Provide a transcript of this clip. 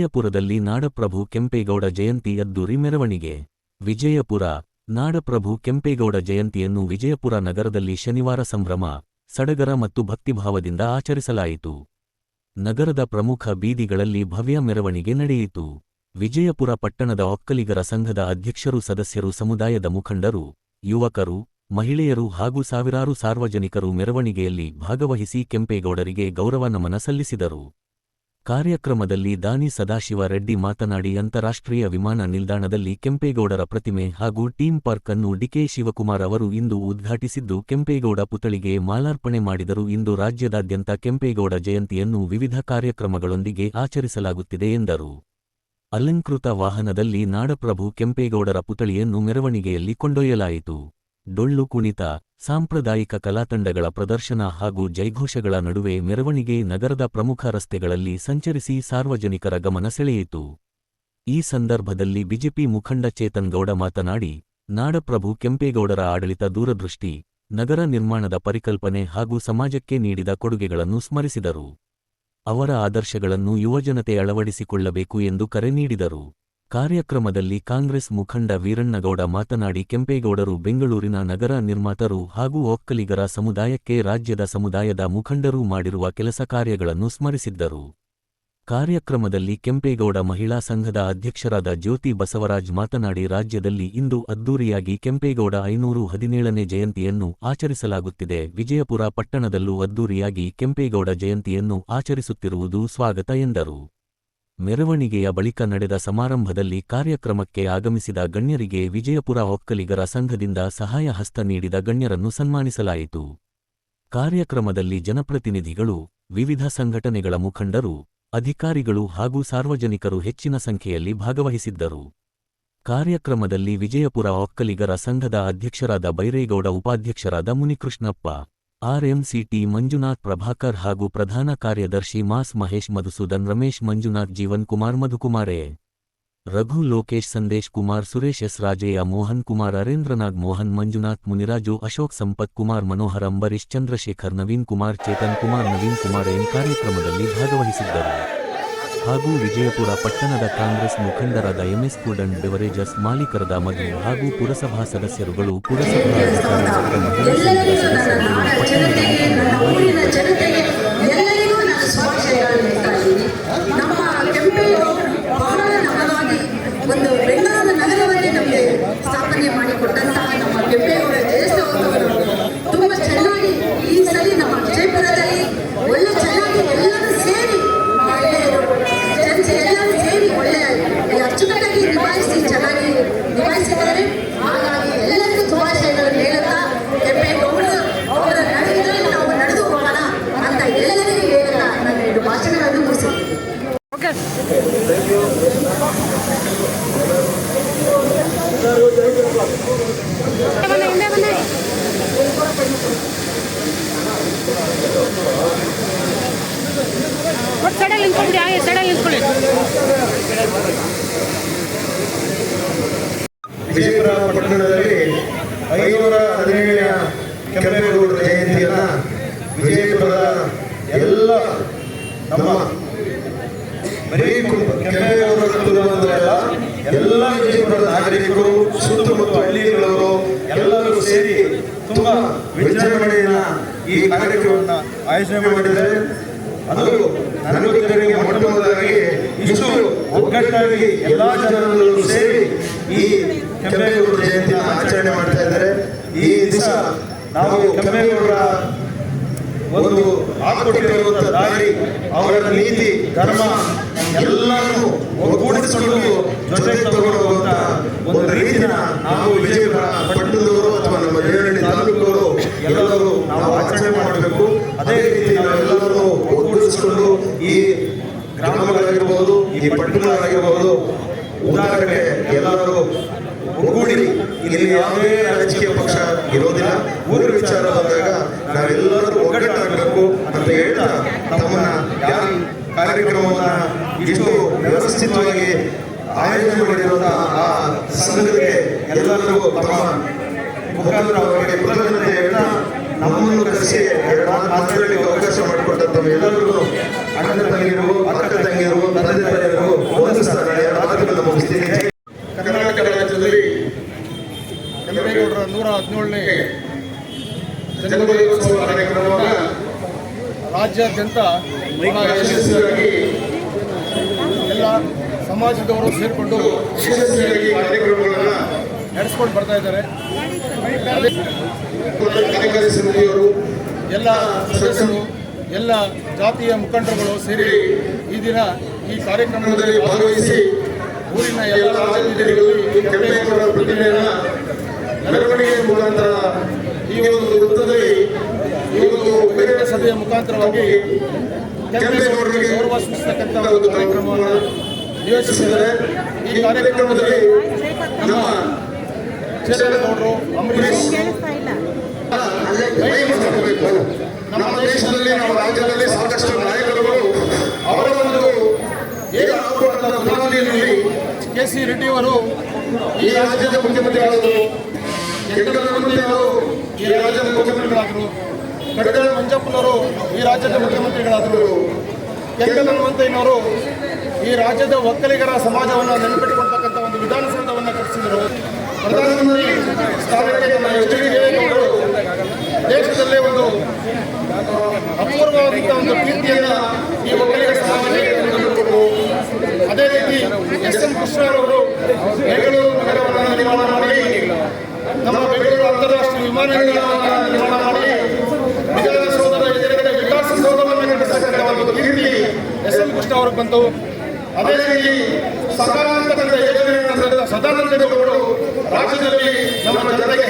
ವಿಜಯಪುರದಲ್ಲಿ ನಾಡಪ್ರಭು ಕೆಂಪೇಗೌಡ ಜಯಂತಿ ಅದ್ದೂರಿ ಮೆರವಣಿಗೆ. ವಿಜಯಪುರ ನಾಡಪ್ರಭು ಕೆಂಪೇಗೌಡ ಜಯಂತಿಯನ್ನು ವಿಜಯಪುರ ನಗರದಲ್ಲಿ ಶನಿವಾರ ಸಂಭ್ರಮ, ಸಡಗರ ಮತ್ತು ಭಕ್ತಿಭಾವದಿಂದ ಆಚರಿಸಲಾಯಿತು. ನಗರದ ಪ್ರಮುಖ ಬೀದಿಗಳಲ್ಲಿ ಭವ್ಯ ಮೆರವಣಿಗೆ ನಡೆಯಿತು. ವಿಜಯಪುರ ಪಟ್ಟಣದ ಒಕ್ಕಲಿಗರ ಸಂಘದ ಅಧ್ಯಕ್ಷರು, ಸದಸ್ಯರು, ಸಮುದಾಯದ ಮುಖಂಡರು, ಯುವಕರು, ಮಹಿಳೆಯರು ಹಾಗೂ ಸಾವಿರಾರು ಸಾರ್ವಜನಿಕರು ಮೆರವಣಿಗೆಯಲ್ಲಿ ಭಾಗವಹಿಸಿ ಕೆಂಪೇಗೌಡರಿಗೆ ಗೌರವ ನಮನ ಸಲ್ಲಿಸಿದರು. ಕಾರ್ಯಕ್ರಮದಲ್ಲಿ ದಾನಿ ಸದಾಶಿವ ರೆಡ್ಡಿ ಮಾತನಾಡಿ, ಅಂತಾರಾಷ್ಟ್ರೀಯ ವಿಮಾನ ನಿಲ್ದಾಣದಲ್ಲಿ ಕೆಂಪೇಗೌಡರ ಪ್ರತಿಮೆ ಹಾಗೂ ಟೀಮ್ ಪಾರ್ಕ್ ಅನ್ನು ಡಿಕೆ ಶಿವಕುಮಾರ್ ಅವರು ಇಂದು ಉದ್ಘಾಟಿಸಿದ್ದು, ಕೆಂಪೇಗೌಡ ಪುತ್ಥಳಿಗೆ ಮಾಲಾರ್ಪಣೆ ಮಾಡಿದರು. ಇಂದು ರಾಜ್ಯದಾದ್ಯಂತ ಕೆಂಪೇಗೌಡ ಜಯಂತಿಯನ್ನು ವಿವಿಧ ಕಾರ್ಯಕ್ರಮಗಳೊಂದಿಗೆ ಆಚರಿಸಲಾಗುತ್ತಿದೆ ಎಂದರು. ಅಲಂಕೃತ ವಾಹನದಲ್ಲಿ ನಾಡಪ್ರಭು ಕೆಂಪೇಗೌಡರ ಪುತ್ಥಳಿಯನ್ನು ಮೆರವಣಿಗೆಯಲ್ಲಿ ಕೊಂಡೊಯ್ಯಲಾಯಿತು. ಡೊಳ್ಳು ಕುಣಿತ, ಸಾಂಪ್ರದಾಯಿಕ ಕಲಾತಂಡಗಳ ಪ್ರದರ್ಶನ ಹಾಗೂ ಜೈಘೋಷಗಳ ನಡುವೆ ಮೆರವಣಿಗೆ ನಗರದ ಪ್ರಮುಖ ರಸ್ತೆಗಳಲ್ಲಿ ಸಂಚರಿಸಿ ಸಾರ್ವಜನಿಕರ ಗಮನ ಸೆಳೆಯಿತು. ಈ ಸಂದರ್ಭದಲ್ಲಿ ಬಿಜೆಪಿ ಮುಖಂಡ ಚೇತನ್ ಗೌಡ ಮಾತನಾಡಿ, ನಾಡಪ್ರಭು ಕೆಂಪೇಗೌಡರ ಆಡಳಿತ, ದೂರದೃಷ್ಟಿ, ನಗರ ನಿರ್ಮಾಣದ ಪರಿಕಲ್ಪನೆ ಹಾಗೂ ಸಮಾಜಕ್ಕೆ ನೀಡಿದ ಕೊಡುಗೆಗಳನ್ನು ಸ್ಮರಿಸಿದರು. ಅವರ ಆದರ್ಶಗಳನ್ನು ಯುವಜನತೆ ಅಳವಡಿಸಿಕೊಳ್ಳಬೇಕು ಎಂದು ಕರೆ ನೀಡಿದರು. ಕಾರ್ಯಕ್ರಮದಲ್ಲಿ ಕಾಂಗ್ರೆಸ್ ಮುಖಂಡ ವೀರಣ್ಣಗೌಡ ಮಾತನಾಡಿ, ಕೆಂಪೇಗೌಡರು ಬೆಂಗಳೂರಿನ ನಗರ ನಿರ್ಮಾತರು ಹಾಗೂ ಒಕ್ಕಲಿಗರ ಸಮುದಾಯಕ್ಕೆ ರಾಜ್ಯದ ಸಮುದಾಯದ ಮುಖಂಡರು ಮಾಡಿರುವ ಕೆಲಸ ಕಾರ್ಯಗಳನ್ನು ಸ್ಮರಿಸಿದ್ದರು. ಕಾರ್ಯಕ್ರಮದಲ್ಲಿ ಕೆಂಪೇಗೌಡ ಮಹಿಳಾ ಸಂಘದ ಅಧ್ಯಕ್ಷರಾದ ಜ್ಯೋತಿ ಬಸವರಾಜ್ ಮಾತನಾಡಿ, ರಾಜ್ಯದಲ್ಲಿ ಇಂದು ಅದ್ದೂರಿಯಾಗಿ ಕೆಂಪೇಗೌಡ 517ನೇ ಜಯಂತಿಯನ್ನು ಆಚರಿಸಲಾಗುತ್ತಿದೆ. ವಿಜಯಪುರ ಪಟ್ಟಣದಲ್ಲೂ ಅದ್ದೂರಿಯಾಗಿ ಕೆಂಪೇಗೌಡ ಜಯಂತಿಯನ್ನು ಆಚರಿಸುತ್ತಿರುವುದು ಸ್ವಾಗತ ಎಂದರು. ಮೆರವಣಿಗೆಯ ಬಳಿಕ ನಡೆದ ಸಮಾರಂಭದಲ್ಲಿ ಕಾರ್ಯಕ್ರಮಕ್ಕೆ ಆಗಮಿಸಿದ ಗಣ್ಯರಿಗೆ ವಿಜಯಪುರ ಒಕ್ಕಲಿಗರ ಸಂಘದಿಂದ ಸಹಾಯ ಹಸ್ತ ನೀಡಿದ ಗಣ್ಯರನ್ನು ಸನ್ಮಾನಿಸಲಾಯಿತು. ಕಾರ್ಯಕ್ರಮದಲ್ಲಿ ಜನಪ್ರತಿನಿಧಿಗಳು, ವಿವಿಧ ಸಂಘಟನೆಗಳ ಮುಖಂಡರು, ಅಧಿಕಾರಿಗಳು ಹಾಗೂ ಸಾರ್ವಜನಿಕರು ಹೆಚ್ಚಿನ ಸಂಖ್ಯೆಯಲ್ಲಿ ಭಾಗವಹಿಸಿದ್ದರು. ಕಾರ್ಯಕ್ರಮದಲ್ಲಿ ವಿಜಯಪುರ ಒಕ್ಕಲಿಗರ ಸಂಘದ ಅಧ್ಯಕ್ಷರಾದ ಬೈರೇಗೌಡ, ಉಪಾಧ್ಯಕ್ಷರಾದ ಮುನಿಕೃಷ್ಣಪ್ಪ, ಆರ್ಎಂಸಿಟಿ ಮಂಜುನಾಥ್, ಪ್ರಭಾಕರ್ ಹಾಗೂ ಪ್ರಧಾನ ಕಾರ್ಯದರ್ಶಿ ಮಾಸ್ ಮಹೇಶ್, ಮಧುಸೂದನ್, ರಮೇಶ್, ಮಂಜುನಾಥ್, ಜೀವನ್ ಕುಮಾರ್, ಮಧುಕುಮಾರೇ, ರಘು, ಲೋಕೇಶ್, ಸಂದೇಶ್ ಕುಮಾರ್, ಸುರೇಶ್, ಎಸ್, ರಾಜಯ್ಯ, ಮೋಹನ್ ಕುಮಾರ್, ಅರೇಂದ್ರನಾಗ್, ಮೋಹನ್, ಮಂಜುನಾಥ್, ಮುನಿರಾಜು, ಅಶೋಕ್, ಸಂಪತ್ ಕುಮಾರ್, ಮನೋಹರ್, ಅಂಬರೀಶ್, ಚಂದ್ರಶೇಖರ್, ನವೀನ್ ಕುಮಾರ್, ಚೇತನ್ ಕುಮಾರ್, ನವೀನ್ ಕುಮಾರ್ ಕಾರ್ಯಕ್ರಮದಲ್ಲಿ ಭಾಗವಹಿಸಿದ್ದರು. ಹಾಗೂ ವಿಜಯಪುರ ಪಟ್ಟಣದ ಕಾಂಗ್ರೆಸ್ ಮುಖಂಡರಾದ ಎಂಎಸ್ ಫುಡ್ ಅಂಡ್ ಬೆವರೇಜಸ್ ಮಾಲೀಕರಾದ ಮಧು ಹಾಗೂ ಪುರಸಭಾ ಸದಸ್ಯರುಗಳು, ಪುರಸಭಾ ಅಧಿಕಾರಿಗಳು, ಮಹಿಳಾ ಸಂಘದ ಸದಸ್ಯರುಗಳು, ಪಟ್ಟಣದ ಒಂದು ಬೆಂಗಳೂರು ನಗರವನ್ನೇ ನಮಗೆ ಸ್ಥಾಪನೆ ಮಾಡಿಕೊಟ್ಟಂತಹ ನಮ್ಮ ಕೆಂಪೇಗೌಡ ಜಯಂತ್ಯೋತ್ಸವವನ್ನು ತುಂಬ ಚೆನ್ನಾಗಿ ಈ ಸಲ ನಮ್ಮ ವಿಜಯಪುರದಲ್ಲಿ ಒಳ್ಳೆ ಚೆನ್ನಾಗಿ ಎಲ್ಲರೂ ಸೇರಿ ಎಲ್ಲರೂ ಸೇರಿ ಒಳ್ಳೆ ಅಚ್ಚುಕಟ್ಟಾಗಿ ನಿಭಾಯಿಸಿ ಚೆನ್ನಾಗಿ ನಿಭಾಯಿಸಿದ್ದಾರೆ. ಹಾಗಾಗಿ ಎಲ್ಲರಿಗೂ ಶುಭಾಶಯಗಳನ್ನು ಹೇಳುತ್ತಾ, ಕೆಂಪೇಗೌಡ ಅವರ ನಡೆಯುವುದರಲ್ಲಿ ನಾವು ನಡೆದು ಹೋಗೋಣ ಅಂತ ಎಲ್ಲರಿಗೂ ಹೇಳುತ್ತಾ ನಾನು 2 ಭಾಷಣಗಳನ್ನು ಮುಗಿಸಿದ್ದೀನಿ. ವಿಜಯಪುರ ಪಟ್ಟಣದಲ್ಲಿ 517ನೇ ಕೆಂಪೇಗೌಡ ಜಯಂತಿಯನ್ನ ವಿಜಯಪುರದ ಎಲ್ಲ ನಮ್ಮ ಬರೀ ಕೆಂಪೇಗೌಡರಲ್ಲ ಎಲ್ಲ ವಿಜಯಪುರದ ನಾಗರಿಕರು, ಸುತ್ತಮುತ್ತ ಹಳ್ಳಿಗಳವರು ಎಲ್ಲರೂ ಸೇರಿ ತುಂಬಾ ವಿಜೃಂಭಣೆಯಿಂದ ಈ ಕಾರ್ಯಕ್ರಮವನ್ನು ಆಯೋಜನೆ ಮಾಡಿದ್ದಾರೆ. ಅದು ನನಗೆ ಮೊಟ್ಟ ಮೊದಲಾಗಿ ಇಷ್ಟು ಒಗ್ಗಟ್ಟಾಗಿ ಎಲ್ಲಾ ಜನರು ಸೇರಿ ಈ ಕೆಂಪೇಗೌಡ ಜಯಂತಿಯನ್ನು ಆಚರಣೆ ಮಾಡ್ತಾ ಇದ್ದಾರೆ. ಈ ದಿವಸ ನಾವು ಕೆಂಪೇಗೌಡರ ಒಂದು ಹಾಕಿಕೊಟ್ಟಿರುವಂತಹ ದಾರಿ, ಅವರ ನೀತಿ, ಧರ್ಮ ಎಲ್ಲರೂ ಒಗ್ಗೂಡಿಸಿಕೊಂಡು ಜೊತೆಗೆ ತಗೊಂಡು ಹೋಗುವಂತ ಒಂದು ರೀತಿನ ನಾವು ವಿಜಯಪುರ ಪಟ್ಟಣದವರು ಅಥವಾ ನಮ್ಮ ದೇವನಹಳ್ಳಿ ತಾಲೂಕವರು ಎಲ್ಲರೂ ನಾವು ಆಚರಣೆ ಮಾಡಬೇಕು. ಅದೇ ರೀತಿ ನಾವೆಲ್ಲರೂ ಒಗ್ಗೂಡಿಸಿಕೊಂಡು ಈ ಗ್ರಾಮಗಳಾಗಿರ್ಬೋದು, ಈ ಪಟ್ಟಣಗಳಾಗಿರ್ಬೋದು, ಉದಾಹರಣೆಗೆ ಎಲ್ಲರೂ ಒಗ್ಗೂಡಿ, ಇಲ್ಲಿ ಯಾವುದೇ ರಾಜಕೀಯ ಪಕ್ಷ ಇರೋದಿಲ್ಲ. ಊರ ವಿಚಾರ ಬಂದಾಗ ನಾವೆಲ್ಲರೂ ಒಗ್ಗಟ್ಟಾಗಬೇಕು ಅಂತ ಹೇಳ್ತಾ ತಮ್ಮನ್ನ ಕಾರ್ಯಕ್ರಮವನ್ನ ಇಷ್ಟು ವ್ಯವಸ್ಥಿತವಾಗಿ ಆಯೋಜನೆ ಮಾಡಿರುವಂತಹ ಆ ಸಂಘಕ್ಕೆ ಎಲ್ಲರಿಗೂ ತಮ್ಮ ಮುಖಾಂತರ ಅವರಿಗೆ ಕೃತಜ್ಞತೆ ಹೇಳ್ತಾ ನಮ್ಮನ್ನು ಕರೆಸಿ ಎರಡು ಮಾತುಗಳಿಗೆ ಅವಕಾಶ ಮಾಡಿಕೊಟ್ಟಂತ ಎಲ್ಲರಿಗೂ ಅಣ್ಣ ತಂಗಿರು, ಅಕ್ಕ ತಂಗಿರು, ತಂದೆ ತಾಯಿಯರು ವಂದಿಸ್ತಾರೆ. ಎರಡು ಮಾತುಗಳನ್ನು ಮುಗಿಸ್ತೀನಿ. ಕರ್ನಾಟಕ ರಾಜ್ಯದಲ್ಲಿ ಕೆಂಪೇಗೌಡರ 117ನೇ ಜನ್ಮದಿನೋತ್ಸವ ಕಾರ್ಯಕ್ರಮವನ್ನು ರಾಜ್ಯಾದ್ಯಂತ ಬಹಳ ಯಶಸ್ವಿಯಾಗಿ ಎಲ್ಲ ಸಮಾಜದವರು ಸೇರಿಕೊಂಡು ಯಶಸ್ವಿಯಾಗಿ ಕಾರ್ಯಕ್ರಮಗಳನ್ನು ನಡೆಸ್ಕೊಂಡು ಬರ್ತಾ ಇದ್ದಾರೆ. ಅದೇ ಕಾರ್ಯಕಾರಿ ಸಮಿತಿಯವರು ಎಲ್ಲ ಸದಸ್ಯರು, ಎಲ್ಲ ಜಾತಿಯ ಮುಖಂಡರುಗಳು ಸೇರಿ ಈ ದಿನ ಈ ಕಾರ್ಯಕ್ರಮದಲ್ಲಿ ಭಾಗವಹಿಸಿ ಊರಿನ ಎಲ್ಲ ಎಲ್ಲ ರಾಜಬೀದಿಗಳಲ್ಲಿ ಕೆಂಪೇಗೌಡರ ಪ್ರತಿಮೆಯನ್ನು ಮೆರವಣಿಗೆ ಮುಖಾಂತರ ಈ ಒಂದು ವೃತ್ತದಲ್ಲಿ ಈ ಒಂದು ವಿಭಿನ್ನ ಸಭೆಯ ಮುಖಾಂತರವಾಗಿ ಕೆಂಪೇಗೌಡರಿಗೆ ಗೌರವ ಸೂಚಿಸತಕ್ಕಂಥ ಒಂದು ಕಾರ್ಯಕ್ರಮವನ್ನು ನಿಯೋಜಿಸಿದ್ದಾರೆ. ಈ ಕಾರ್ಯಕ್ರಮದಲ್ಲಿ ನಮ್ಮ ಚೇತನಗೌಡರು, ಅಂಬರೀಶ್ ಕೈ ಮುಗಿಸಬೇಕು. ನಮ್ಮ ದೇಶದಲ್ಲಿ, ನಮ್ಮ ರಾಜ್ಯದಲ್ಲಿ ಸಾಕಷ್ಟು ನಾಯಕರುಗಳು ಅವರ ಒಂದು ಏಕ ಆಗುವಂತಹ ಬುನಾದಿಯಲ್ಲಿ ಕೆ ಸಿ ರೆಡ್ಡಿಯವರು ಈ ರಾಜ್ಯದ ಮುಖ್ಯಮಂತ್ರಿಗಳಾದರು, ಕೆಂಗಲಮಂತ್ರಿಗಳು ಈ ರಾಜ್ಯದ ಮುಖ್ಯಮಂತ್ರಿಗಳಾದರು, ಕಡಗಲ್ ಮಂಜಪ್ಪನವರು ಈ ರಾಜ್ಯದ ಮುಖ್ಯಮಂತ್ರಿಗಳಾದರು, ಕೆಂಗಲಮಂತಯ್ಯನವರು ಈ ರಾಜ್ಯದ ಒಕ್ಕಲಿಗರ ಸಮಾಜವನ್ನು ನೆನಪಿಟ್ಟುಕೊಳ್ತಕ್ಕಂಥ ಒಂದು ವಿಧಾನಸೌಧವನ್ನು ಕಟ್ಟಿಸಿದರು. ಪ್ರಧಾನಮಂತ್ರಿ ಸ್ಥಾನಕ್ಕೆ ನಮ್ಮ ಎಚ್ ಡಿ ದೇವೇಗೌಡರು ದೇಶದಲ್ಲೇ ಒಂದು ಅಪೂರ್ವವಾದಂಥ ಒಂದು ಕೀರ್ತಿಯನ್ನು ಈ ಒಕ್ಕಲಿಗರ ಸಮಾಜಕ್ಕೆ ತಂದುಕೊಟ್ಟರು. ಅದೇ ರೀತಿ ಎಸ್ ಎಂ ಕೃಷ್ಣರವರು ಬೆಂಗಳೂರು ನಗರವನ್ನು ನಿರ್ಮಾಣ ಮಾಡಿ, ನಮ್ಮ ಬೆಂಗಳೂರು ಅಂತಾರಾಷ್ಟ್ರೀಯ ವಿಮಾನ ನಿಲ್ದಾಣವನ್ನು ನಿರ್ಮಾಣ ಮಾಡಿ, ವಿಧಾನಸೌಧದ ಎದುರುಗಡೆ ವಿಕಾಸಸೌಧವನ್ನು ಕಟ್ಟಿಸತಕ್ಕಂಥ ಒಂದು ಕೀರ್ತಿ ಎಸ್ ಎಂ ಕೃಷ್ಣ ಅವ್ರಿಗೆ ಬಂತು. ಅದೇ ರೀತಿ ಸಕಾರಾತ್ಮಕ ಯೋಜನೆಗಳನ್ನು ಸದಾನಂದ ಗೌಡರು ರಾಜ್ಯದಲ್ಲಿ ನಮ್ಮ ಜನತೆಗೆ